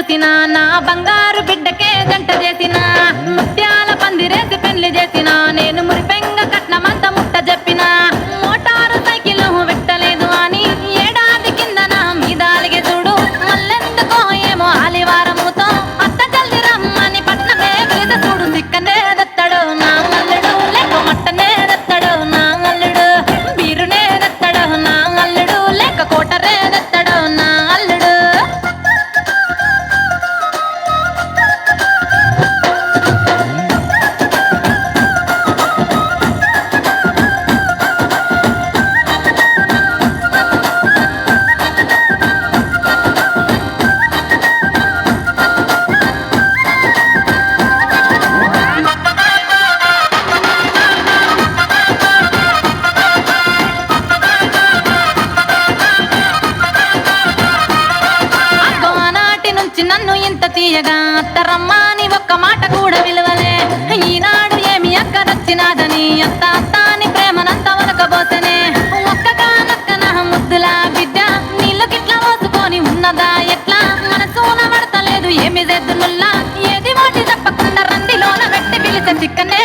చూసిన నా బంగారు బిడ్డకే జంట చేసిన ముత్యాల పందిరేసి పెళ్లి చేసిన నేను మురిపెంగ కట్నమంత ముట్ట చెప్పిన మోటారు సైకిల్ పెట్టలేదు అని ఏడాది కింద నా మీద అలిగే చూడు మళ్ళెందుకో ఏమో ఆలివారముతో అత్త జల్ది రమ్మని పట్నమే పిలిచి చూడు సిక్కనే దత్తడు నా అల్లుడు లేక మట్టనే దత్తడు నా అల్లుడు బీరునే దత్తడు నా అల్లుడు లేక కోటరే దత్తడు నా అల్లుడు నన్ను ఇంత తీయగా అత్తరమ్మాని ఒక్క మాట కూడా విలువలే ఈనాడు ఏమి అక్కరొచ్చినాదని అత్త అత్త అని ప్రేమనంత వరకబోసనే ఒక్కగానొక్క నా ముద్దులా బిడ్డ నీళ్ళు గిట్ల పోసుకొని ఉన్నదా ఎట్లా మనసూన పడతలేదు ఏమి చేద్దునుల్లా ఏది వాటి తప్పకుండా రందిలోన పెట్టి పిలిచ చిక్కనే